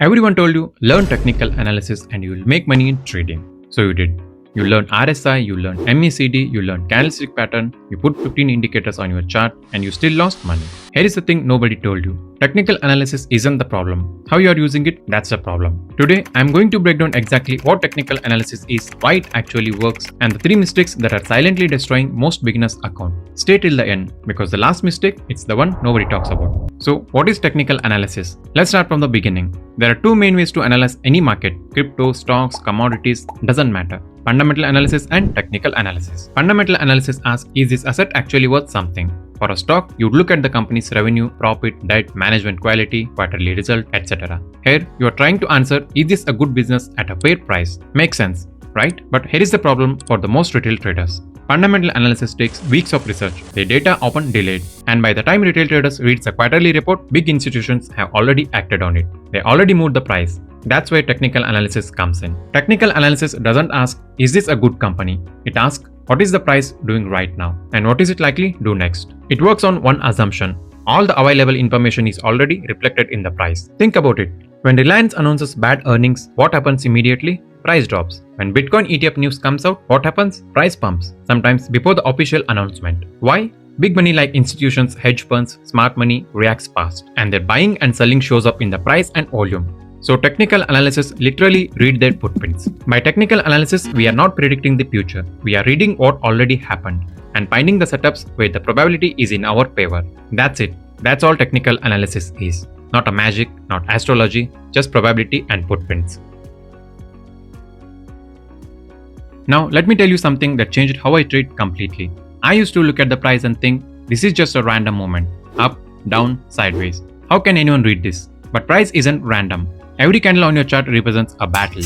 Everyone told you learn technical analysis and you will make money in trading. So you did. You learned RSI, you learned MACD, you learned candlestick pattern, you put 15 indicators on your chart and you still lost money. Here is the thing nobody told you. Technical analysis isn't the problem. How you are using it, that's the problem. Today, I am going to break down exactly what technical analysis is, why it actually works, and the 3 mistakes that are silently destroying most beginners' account. Stay till the end because the last mistake, it's the one nobody talks about. So, what is technical analysis? Let's start from the beginning. There are 2 main ways to analyze any market: crypto, stocks, commodities, doesn't matter. Fundamental analysis and technical analysis. Fundamental analysis asks, is this asset actually worth something? For a stock, you'd look at the company's revenue, profit, debt, management quality, quarterly result, etc. Here, you are trying to answer, is this a good business at a fair price? Makes sense, right? But here is the problem for the most retail traders. Fundamental analysis takes weeks of research. The data often delayed. And by the time retail traders reads a quarterly report, big institutions have already acted on it. They already moved the price. That's where technical analysis comes in. Technical analysis doesn't ask, is this a good company? It asks, what is the price doing right now? And what is it likely to do next? It works on one assumption. All the available information is already reflected in the price. Think about it. When Reliance announces bad earnings, what happens immediately? Price drops. When Bitcoin ETF news comes out, what happens? Price pumps. Sometimes before the official announcement. Why? Big money like institutions, hedge funds, smart money reacts fast. And their buying and selling shows up in the price and volume. So technical analysis literally read their footprints. By technical analysis, we are not predicting the future. We are reading what already happened and finding the setups where the probability is in our favor. That's it. That's all technical analysis is. Not a magic, not astrology, just probability and footprints. Now let me tell you something that changed how I trade completely. I used to look at the price and think, this is just a random movement. Up, down, sideways. How can anyone read this? But price isn't random. Every candle on your chart represents a battle.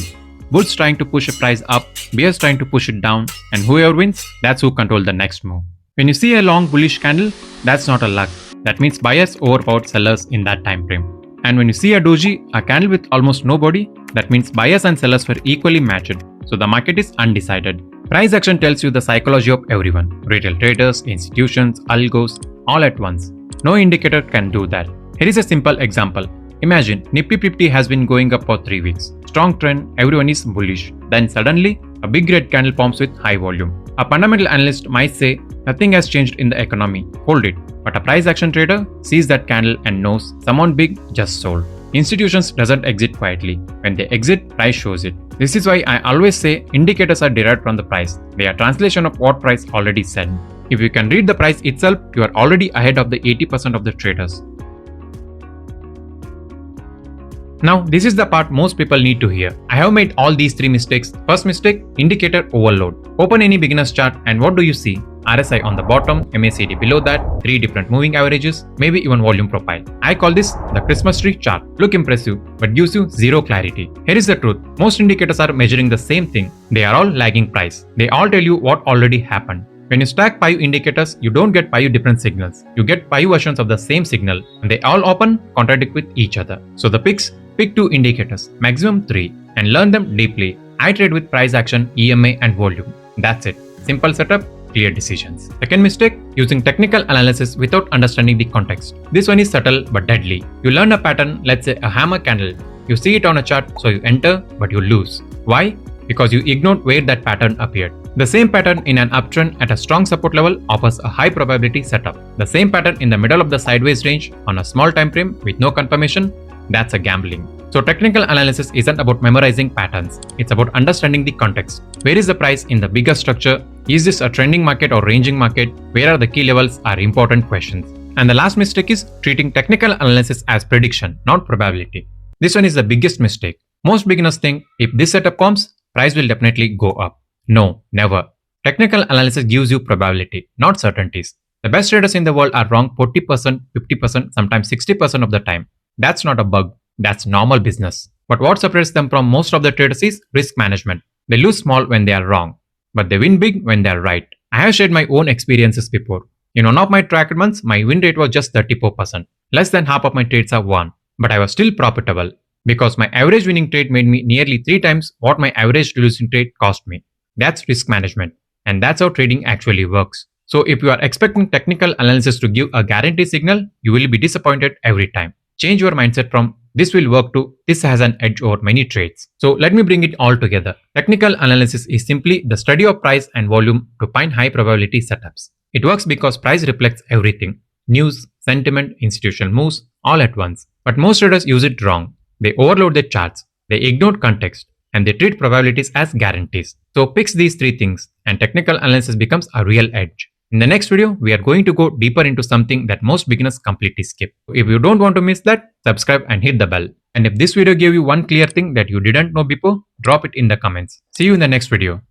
Bulls trying to push a price up, bears trying to push it down, and whoever wins, that's who controls the next move. When you see a long bullish candle, that's not a luck. That means buyers overpowered sellers in that time frame. And when you see a doji, a candle with almost no body, that means buyers and sellers were equally matched. So the market is undecided. Price action tells you the psychology of everyone. Retail traders, institutions, algos, all at once. No indicator can do that. Here is a simple example. Imagine Nifty 50 has been going up for 3 weeks. Strong trend, everyone is bullish. Then suddenly, a big red candle forms with high volume. A fundamental analyst might say, nothing has changed in the economy, hold it. But a price action trader sees that candle and knows someone big just sold. Institutions doesn't exit quietly. When they exit, price shows it. This is why I always say indicators are derived from the price. They are translation of what price already said. If you can read the price itself, you are already ahead of the 80% of the traders. Now, this is the part most people need to hear. I have made all these 3 mistakes. First mistake, indicator overload. Open any beginner's chart and what do you see? RSI on the bottom, MACD below that, 3 different moving averages, maybe even volume profile. I call this the Christmas tree chart. Look impressive, but gives you zero clarity. Here is the truth. Most indicators are measuring the same thing. They are all lagging price. They all tell you what already happened. When you stack 5 indicators, you don't get 5 different signals. You get 5 versions of the same signal and they all often contradict with each other. So the picks, pick 2 indicators, maximum 3, and learn them deeply. I trade with price action, EMA and volume. That's it. Simple setup, clear decisions. Second mistake, using technical analysis without understanding the context. This one is subtle but deadly. You learn a pattern, let's say a hammer candle. You see it on a chart, so you enter, but you lose. Why? Because you ignored where that pattern appeared. The same pattern in an uptrend at a strong support level offers a high probability setup. The same pattern in the middle of the sideways range on a small time frame with no confirmation, that's a gambling. So technical analysis isn't about memorizing patterns. It's about understanding the context. Where is the price in the bigger structure? Is this a trending market or ranging market? Where are the key levels are important questions. And the last mistake is treating technical analysis as prediction, not probability. This one is the biggest mistake. Most beginners think if this setup comes, price will definitely go up. No, never. Technical analysis gives you probability, not certainties. The best traders in the world are wrong 40%, 50%, sometimes 60% of the time. That's not a bug. That's normal business. But what separates them from most of the traders is risk management. They lose small when they are wrong, but they win big when they are right. I have shared my own experiences before. In one of my tracked months, my win rate was just 34%. Less than half of my trades are won. But I was still profitable because my average winning trade made me nearly 3 times what my average losing trade cost me. That's risk management. And that's how trading actually works. So if you are expecting technical analysis to give a guarantee signal, you will be disappointed every time. Change your mindset from This will work too. This has an edge over many trades. So let me bring it all together. Technical analysis is simply the study of price and volume to find high probability setups. It works because price reflects everything: news, sentiment, institutional moves, all at once. But most traders use it wrong. They overload their charts, they ignore context, and they treat probabilities as guarantees. So fix these three things and technical analysis becomes a real edge. In the next video, we are going to go deeper into something that most beginners completely skip. If you don't want to miss that, subscribe and hit the bell. And if this video gave you one clear thing that you didn't know before, drop it in the comments. See you in the next video.